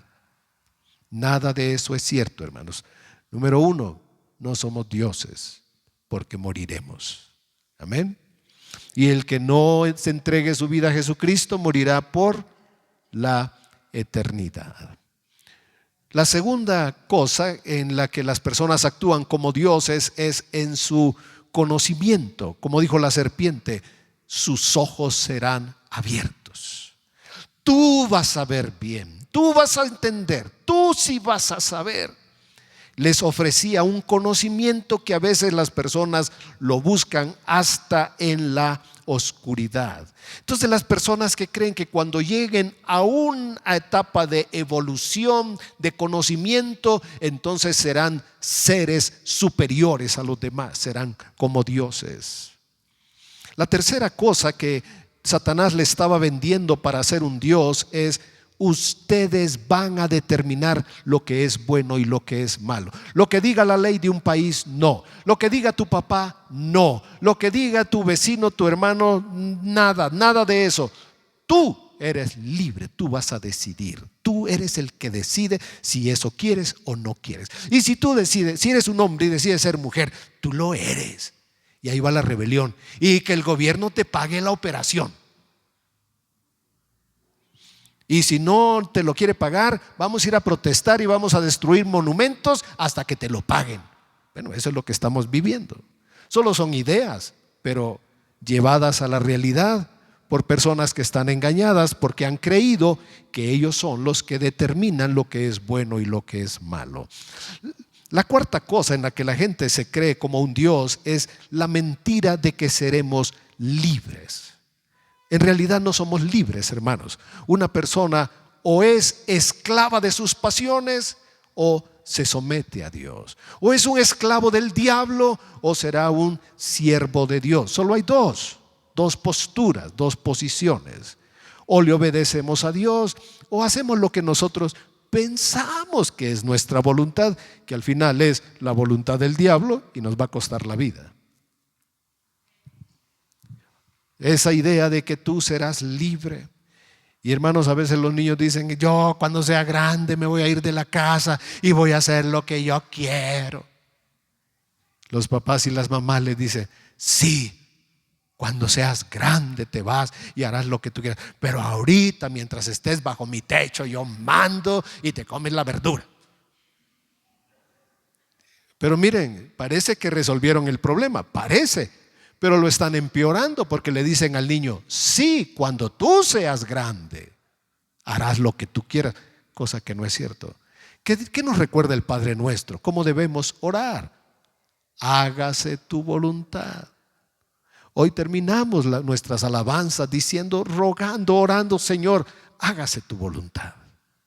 Nada de eso es cierto, hermanos. Número uno, no somos dioses porque moriremos. Amén. Y el que no se entregue su vida a Jesucristo morirá por la eternidad. La segunda cosa en la que las personas actúan como dioses es en su conocimiento. Como dijo la serpiente, sus ojos serán abiertos. Tú vas a ver bien, tú vas a entender, tú sí vas a saber. Les ofrecía un conocimiento que a veces las personas lo buscan hasta en la oscuridad. Entonces las personas que creen que cuando lleguen a una etapa de evolución, de conocimiento, entonces serán seres superiores a los demás, serán como dioses. La tercera cosa que Satanás le estaba vendiendo para ser un dios es: ustedes van a determinar lo que es bueno y lo que es malo. Lo que diga la ley de un país, no. Lo que diga tu papá, no. Lo que diga tu vecino, tu hermano, nada de eso. Tú eres libre, tú vas a decidir. Tú eres el que decide si eso quieres o no quieres. Y si tú decides, si eres un hombre y decides ser mujer, tú lo eres. Y ahí va la rebelión. Y que el gobierno te pague la operación. Y si no te lo quiere pagar, vamos a ir a protestar y vamos a destruir monumentos hasta que te lo paguen. Bueno, eso es lo que estamos viviendo. Solo son ideas, pero llevadas a la realidad por personas que están engañadas porque han creído que ellos son los que determinan lo que es bueno y lo que es malo. La cuarta cosa en la que la gente se cree como un Dios es la mentira de que seremos libres. En realidad no somos libres, hermanos. Una persona o es esclava de sus pasiones o se somete a Dios. O es un esclavo del diablo o será un siervo de Dios. Solo hay dos posturas, dos posiciones. O le obedecemos a Dios o hacemos lo que nosotros pensamos que es nuestra voluntad, que al final es la voluntad del diablo y nos va a costar la vida. Esa idea de que tú serás libre. Y hermanos, a veces los niños dicen: yo cuando sea grande me voy a ir de la casa y voy a hacer lo que yo quiero. Los papás y las mamás les dicen: sí, cuando seas grande te vas y harás lo que tú quieras, pero ahorita, mientras estés bajo mi techo, yo mando y te comes la verdura. Pero miren, parece que resolvieron el problema, parece, pero lo están empeorando porque le dicen al niño: sí, cuando tú seas grande harás lo que tú quieras, cosa que no es cierto. ¿Qué nos recuerda el Padre Nuestro? ¿Cómo debemos orar? Hágase tu voluntad. Hoy terminamos nuestras alabanzas diciendo, rogando, orando: Señor, hágase tu voluntad.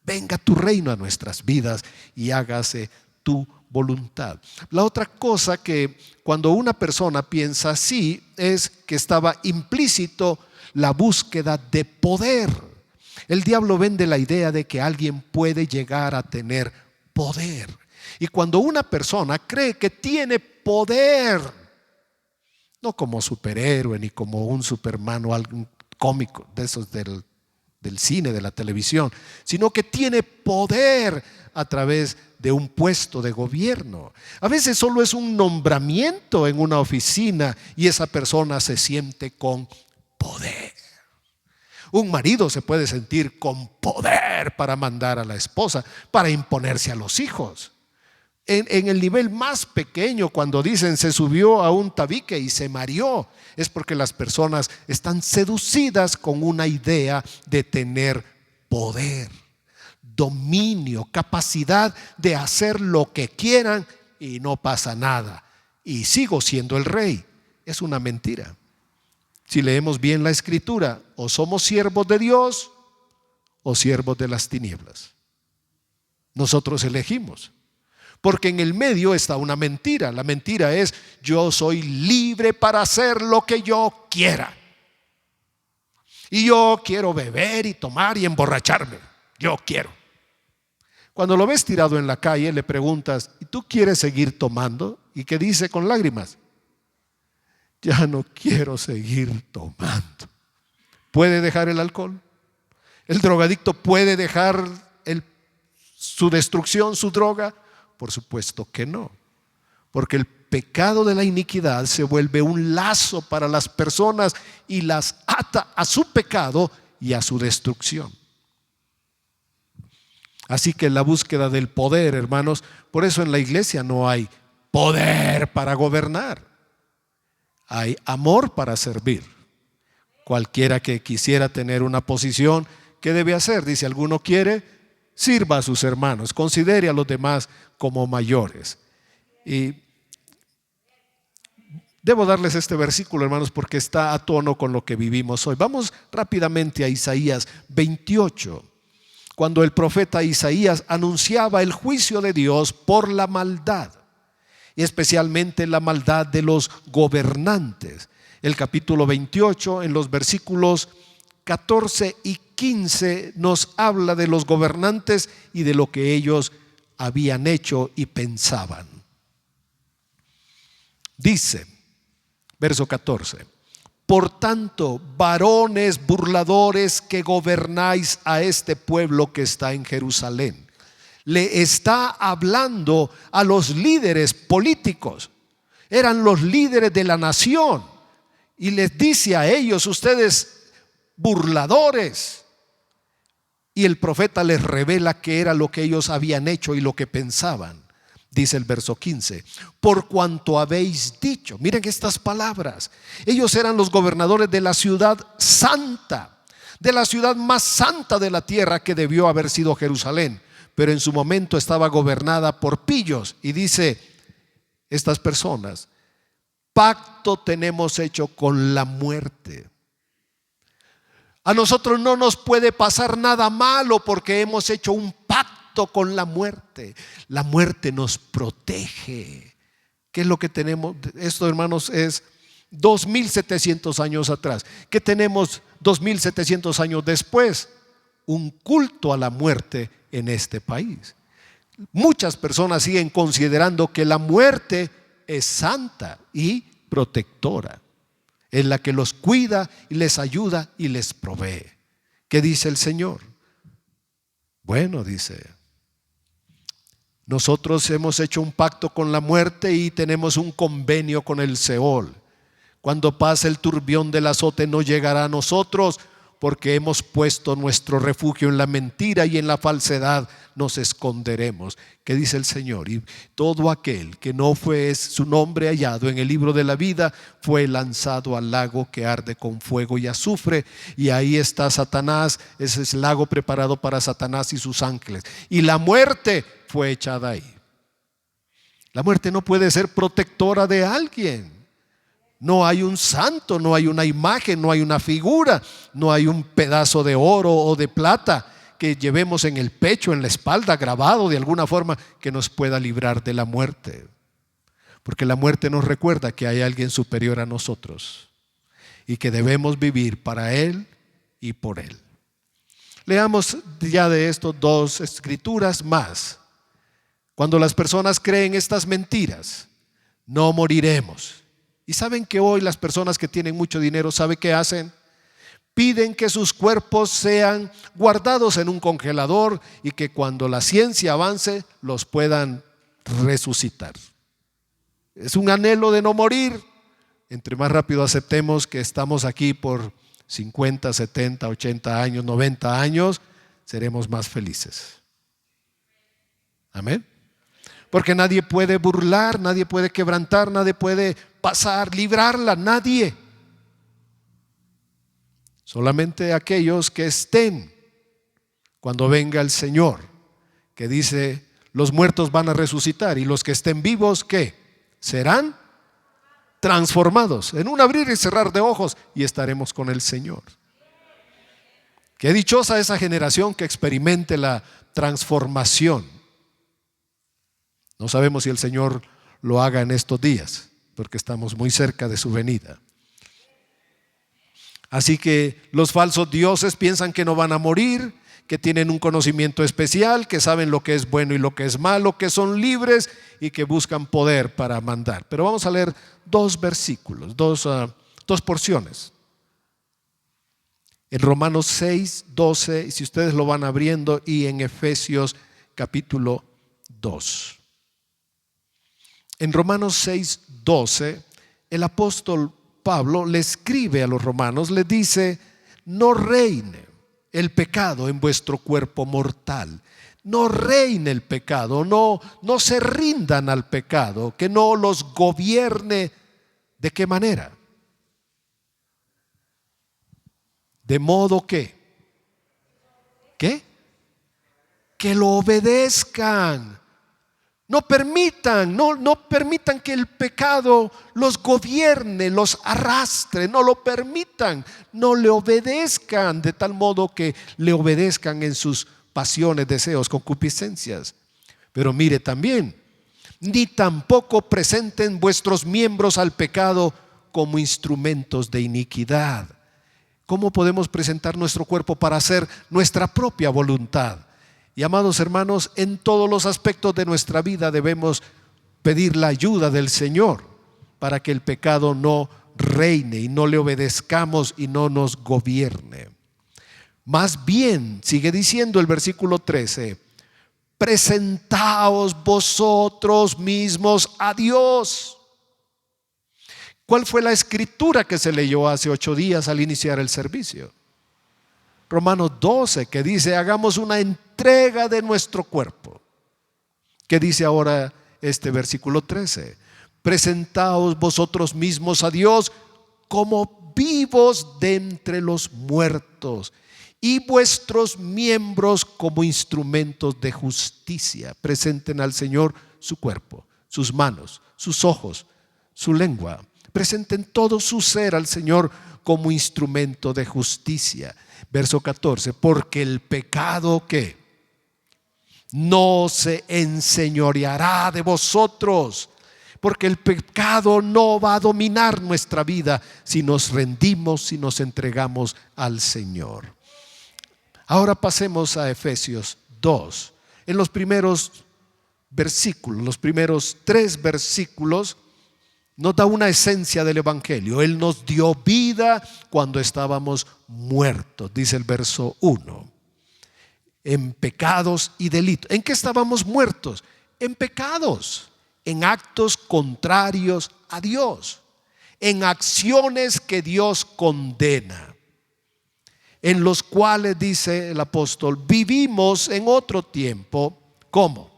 Venga tu reino a nuestras vidas y hágase tu voluntad. La otra cosa que cuando una persona piensa así es que estaba implícito la búsqueda de poder. El diablo vende la idea de que alguien puede llegar a tener poder. Y cuando una persona cree que tiene poder, no como superhéroe ni como un Superman o algún cómico de esos del cine, de la televisión, sino que tiene poder a través de un puesto de gobierno. A veces solo es un nombramiento en una oficina y esa persona se siente con poder. Un marido se puede sentir con poder para mandar a la esposa, para imponerse a los hijos. En el nivel más pequeño, cuando dicen se subió a un tabique y se mareó, es porque las personas están seducidas con una idea de tener poder, dominio, capacidad de hacer lo que quieran y no pasa nada. Y sigo siendo el rey. Es una mentira. Si leemos bien la Escritura, o somos siervos de Dios o siervos de las tinieblas. Nosotros elegimos. Porque en el medio está una mentira. La mentira es: yo soy libre para hacer lo que yo quiera. Y yo quiero beber y tomar y emborracharme. Yo quiero. Cuando lo ves tirado en la calle, le preguntas: ¿y tú quieres seguir tomando? ¿Y qué dice con lágrimas? Ya no quiero seguir tomando. ¿Puede dejar el alcohol? ¿El drogadicto puede dejar su destrucción, su droga? Por supuesto que no, porque el pecado de la iniquidad se vuelve un lazo para las personas y las ata a su pecado y a su destrucción. Así que la búsqueda del poder, hermanos, por eso en la iglesia no hay poder para gobernar, hay amor para servir. Cualquiera que quisiera tener una posición, ¿qué debe hacer? Dice: ¿alguno quiere? Sirva a sus hermanos, considere a los demás como mayores. Y debo darles este versículo, hermanos, porque está a tono con lo que vivimos hoy. Vamos rápidamente a Isaías 28, cuando el profeta Isaías anunciaba el juicio de Dios por la maldad, y especialmente la maldad de los gobernantes. El capítulo 28, en los versículos 14 y 15 nos habla de los gobernantes y de lo que ellos habían hecho y pensaban. Dice, verso 14: por tanto, varones burladores que gobernáis a este pueblo que está en Jerusalén. Le está hablando a los líderes políticos. Eran los líderes de la nación y les dice a ellos: ustedes burladores. Y el profeta les revela qué era lo que ellos habían hecho y lo que pensaban. Dice el verso 15: por cuanto habéis dicho. Miren estas palabras. Ellos eran los gobernadores de la ciudad santa, de la ciudad más santa de la tierra, que debió haber sido Jerusalén, pero en su momento estaba gobernada por pillos. Y dice estas personas: pacto tenemos hecho con la muerte. A nosotros no nos puede pasar nada malo porque hemos hecho un pacto con la muerte. La muerte nos protege. ¿Qué es lo que tenemos? Esto, hermanos, es 2700 años atrás. ¿Qué tenemos 2700 años después? Un culto a la muerte en este país. Muchas personas siguen considerando que la muerte es santa y protectora. Es la que los cuida y les ayuda y les provee. ¿Qué dice el Señor? Bueno, dice: nosotros hemos hecho un pacto con la muerte y tenemos un convenio con el Seol. Cuando pase el turbión del azote no llegará a nosotros, porque hemos puesto nuestro refugio en la mentira y en la falsedad nos esconderemos. ¿Qué dice el Señor? Y todo aquel que no fue su nombre hallado en el libro de la vida fue lanzado al lago que arde con fuego y azufre, y ahí está Satanás. Ese es el lago preparado para Satanás y sus ángeles, y la muerte fue echada ahí. La muerte no puede ser protectora de alguien. No hay un santo, no hay una imagen, no hay una figura, no hay un pedazo de oro o de plata que llevemos en el pecho, en la espalda, grabado de alguna forma, que nos pueda librar de la muerte. Porque la muerte nos recuerda que hay alguien superior a nosotros y que debemos vivir para Él y por Él. Leamos ya de esto dos escrituras más. Cuando las personas creen estas mentiras: no moriremos. Y saben que hoy las personas que tienen mucho dinero, ¿sabe qué hacen? Piden que sus cuerpos sean guardados en un congelador y que cuando la ciencia avance los puedan resucitar. Es un anhelo de no morir. Entre más rápido aceptemos que estamos aquí por 50, 70, 80 años, 90 años, seremos más felices. Amén. Porque nadie puede burlar, nadie puede quebrantar, nadie puede pasar, librarla, nadie. Solamente aquellos que estén cuando venga el Señor, que dice: los muertos van a resucitar, y los que estén vivos, ¿qué? Serán transformados en un abrir y cerrar de ojos, y estaremos con el Señor. Qué dichosa esa generación que experimente la transformación. No sabemos si el Señor lo haga en estos días, porque estamos muy cerca de su venida. Así que los falsos dioses piensan que no van a morir, que tienen un conocimiento especial, que saben lo que es bueno y lo que es malo, que son libres y que buscan poder para mandar. Pero vamos a leer dos versículos, dos porciones. En Romanos 6, 12, y si ustedes lo van abriendo, y en Efesios capítulo 2. En Romanos 6, 12, el apóstol Pablo le escribe a los romanos, le dice: no reine el pecado en vuestro cuerpo mortal. No reine el pecado, no se rindan al pecado, que no los gobierne. ¿De qué manera? De modo que que lo obedezcan. No permitan que el pecado los gobierne, los arrastre, no lo permitan, no le obedezcan de tal modo que le obedezcan en sus pasiones, deseos, concupiscencias. Pero mire también: ni tampoco presenten vuestros miembros al pecado como instrumentos de iniquidad. ¿Cómo podemos presentar nuestro cuerpo para hacer nuestra propia voluntad? Y amados hermanos, en todos los aspectos de nuestra vida debemos pedir la ayuda del Señor para que el pecado no reine y no le obedezcamos y no nos gobierne. Más bien, sigue diciendo el versículo 13: presentaos vosotros mismos a Dios. ¿Cuál fue la escritura que se leyó hace 8 días al iniciar el servicio? Romanos 12, que dice: hagamos una entrega de nuestro cuerpo. ¿Qué dice ahora este versículo 13. Presentaos vosotros mismos a Dios como vivos de entre los muertos y vuestros miembros como instrumentos de justicia. Presenten al Señor su cuerpo, sus manos, sus ojos, su lengua. Presenten todo su ser al Señor como instrumento de justicia. Verso 14, porque el pecado ¿qué? No se enseñoreará de vosotros, porque el pecado no va a dominar nuestra vida si nos rendimos, si nos entregamos al Señor. Ahora pasemos a Efesios 2. En los primeros versículos, los primeros 3 versículos, nos da una esencia del Evangelio. Él nos dio vida cuando estábamos muertos, dice el verso 1. En pecados y delitos. ¿En qué estábamos muertos? En pecados, en actos contrarios a Dios, en acciones que Dios condena, en los cuales, dice el apóstol, vivimos en otro tiempo. ¿Cómo?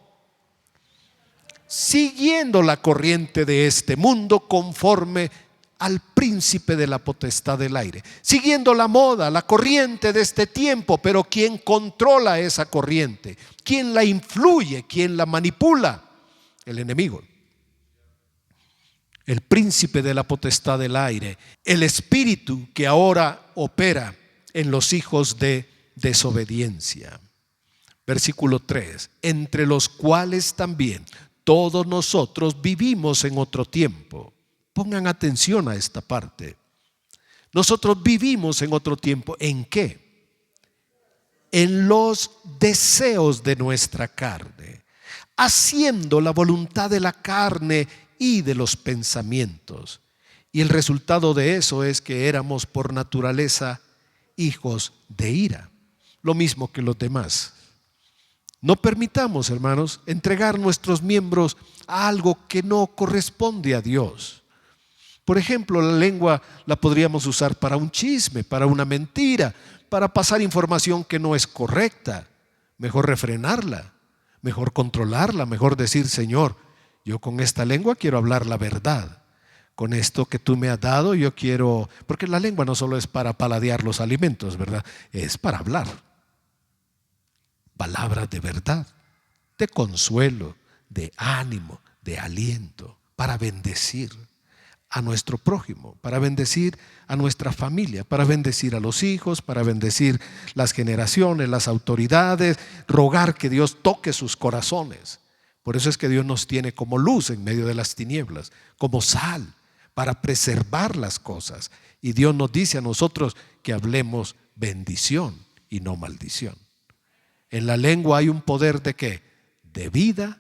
Siguiendo la corriente de este mundo, conforme al príncipe de la potestad del aire, siguiendo la moda, la corriente de este tiempo. Pero ¿quién controla esa corriente? ¿Quién la influye? ¿Quién la manipula? El enemigo, el príncipe de la potestad del aire, el espíritu que ahora opera en los hijos de desobediencia. Versículo 3, entre los cuales también todos nosotros vivimos en otro tiempo. Pongan atención a esta parte. Nosotros vivimos en otro tiempo. ¿En qué? En los deseos de nuestra carne, haciendo la voluntad de la carne y de los pensamientos. Y el resultado de eso es que éramos por naturaleza hijos de ira, lo mismo que los demás. No permitamos, hermanos, entregar nuestros miembros a algo que no corresponde a Dios. Por ejemplo, la lengua la podríamos usar para un chisme, para una mentira, para pasar información que no es correcta. Mejor refrenarla, mejor controlarla, mejor decir: Señor, yo con esta lengua quiero hablar la verdad. Con esto que tú me has dado yo quiero, porque la lengua no solo es para paladear los alimentos, ¿verdad? Es para hablar palabras de verdad, de consuelo, de ánimo, de aliento, para bendecir a nuestro prójimo, para bendecir a nuestra familia, para bendecir a los hijos, para bendecir las generaciones, las autoridades, rogar que Dios toque sus corazones. Por eso es que Dios nos tiene como luz en medio de las tinieblas, como sal, para preservar las cosas. Y Dios nos dice a nosotros que hablemos bendición y no maldición. En la lengua hay un poder ¿de qué? De vida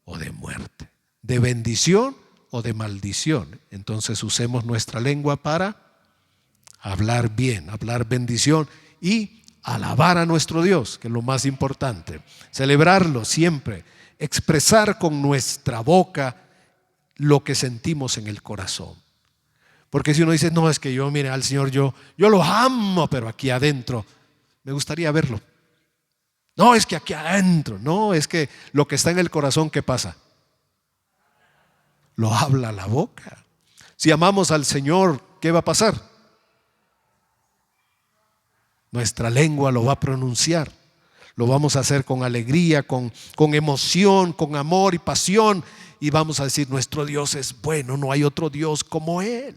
o de muerte, de bendición o de maldición. Entonces usemos nuestra lengua para hablar bien, hablar bendición y alabar a nuestro Dios, que es lo más importante. Celebrarlo siempre, expresar con nuestra boca lo que sentimos en el corazón. Porque si uno dice: no, es que yo, mire, al Señor yo lo amo, pero aquí adentro me gustaría verlo. No, es que aquí adentro, no, es que lo que está en el corazón, ¿qué pasa? Lo habla la boca. Si amamos al Señor, ¿qué va a pasar? Nuestra lengua lo va a pronunciar. Lo vamos a hacer con alegría, con emoción, con amor y pasión. Y vamos a decir: nuestro Dios es bueno, no hay otro Dios como Él.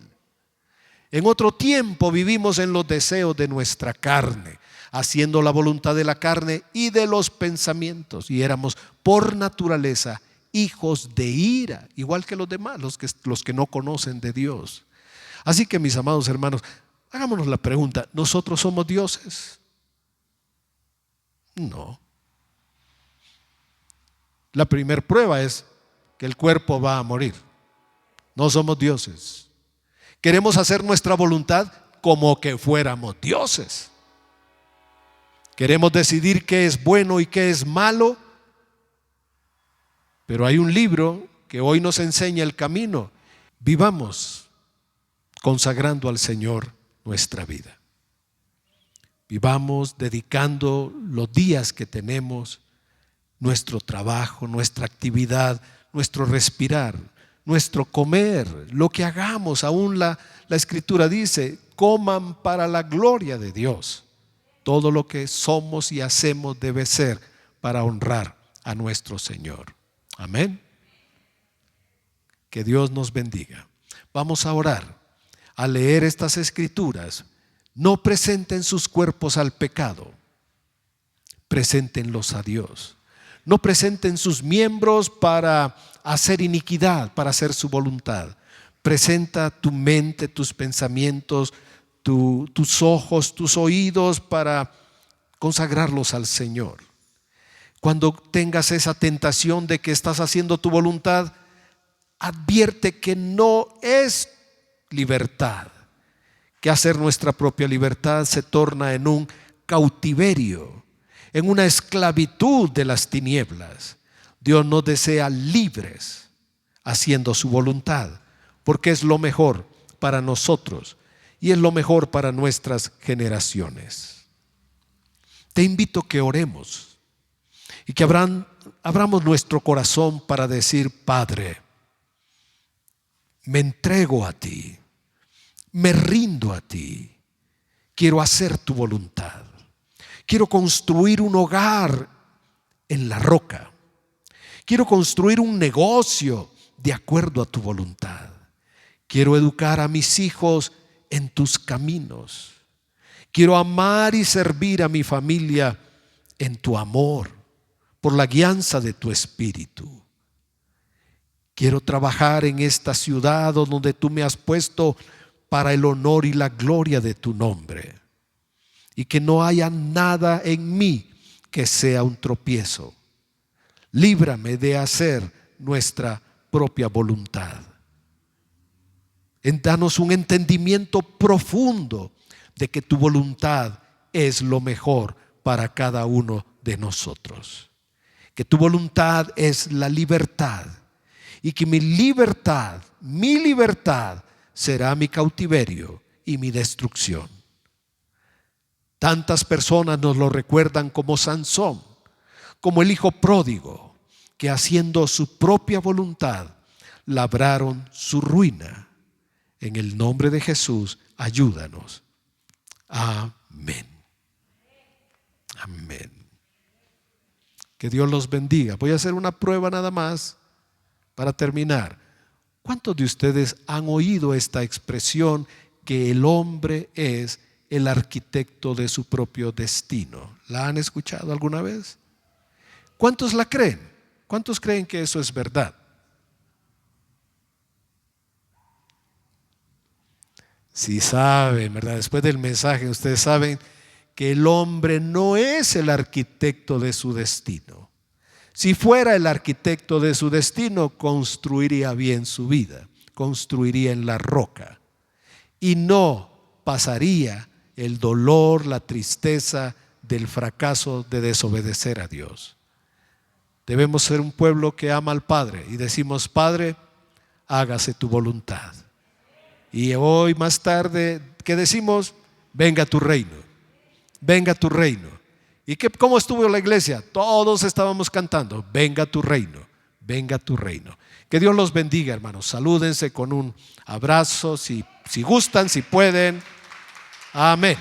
En otro tiempo vivimos en los deseos de nuestra carne, haciendo la voluntad de la carne y de los pensamientos. Y éramos por naturaleza hijos de ira, igual que los demás, los que no conocen de Dios. Así que, mis amados hermanos, hagámonos la pregunta: ¿nosotros somos dioses? No. La primera prueba es que el cuerpo va a morir. No somos dioses. Queremos hacer nuestra voluntad como que fuéramos dioses. Queremos decidir qué es bueno y qué es malo. Pero hay un libro que hoy nos enseña el camino. Vivamos consagrando al Señor nuestra vida. Vivamos dedicando los días que tenemos, nuestro trabajo, nuestra actividad, nuestro respirar, nuestro comer, lo que hagamos. Aún la Escritura dice: coman para la gloria de Dios. Todo lo que somos y hacemos debe ser para honrar a nuestro Señor. Amén. Que Dios nos bendiga. Vamos a orar. Al leer estas Escrituras, no presenten sus cuerpos al pecado, preséntenlos a Dios. No presenten sus miembros para hacer iniquidad, para hacer su voluntad. Presenta tu mente, tus pensamientos, tus ojos, tus oídos, para consagrarlos al Señor. Cuando tengas esa tentación de que estás haciendo tu voluntad, advierte que no es libertad, que hacer nuestra propia libertad se torna en un cautiverio, en una esclavitud de las tinieblas. Dios nos desea libres, haciendo su voluntad, porque es lo mejor para nosotros y es lo mejor para nuestras generaciones. Te invito a que oremos y que abramos nuestro corazón para decir: Padre, me entrego a ti, me rindo a ti, quiero hacer tu voluntad, quiero construir un hogar en la roca, quiero construir un negocio de acuerdo a tu voluntad, quiero educar a mis hijos en tus caminos, quiero amar y servir a mi familia en tu amor, por la guianza de tu Espíritu. Quiero trabajar en esta ciudad donde tú me has puesto para el honor y la gloria de tu nombre, y que no haya nada en mí que sea un tropiezo. Líbrame de hacer nuestra propia voluntad. Danos un entendimiento profundo de que tu voluntad es lo mejor para cada uno de nosotros. Que tu voluntad es la libertad, y que mi libertad será mi cautiverio y mi destrucción. Tantas personas nos lo recuerdan como Sansón, como el hijo pródigo, que haciendo su propia voluntad labraron su ruina. En el nombre de Jesús, ayúdanos. Amén. Amén. Que Dios los bendiga. Voy a hacer una prueba nada más para terminar. ¿Cuántos de ustedes han oído esta expresión que el hombre es el arquitecto de su propio destino? ¿La han escuchado alguna vez? ¿Cuántos la creen? ¿Cuántos creen que eso es verdad? Sí saben, ¿verdad? Después del mensaje ustedes saben que el hombre no es el arquitecto de su destino. Si fuera el arquitecto de su destino, construiría bien su vida, construiría en la roca y no pasaría el dolor, la tristeza del fracaso de desobedecer a Dios. Debemos ser un pueblo que ama al Padre y decimos: Padre, hágase tu voluntad. Y hoy más tarde, ¿qué decimos? Venga tu reino, venga tu reino. ¿Y cómo estuvo la iglesia? Todos estábamos cantando: venga tu reino, venga tu reino. Que Dios los bendiga, hermanos. Salúdense con un abrazo, si gustan, si pueden. Amén.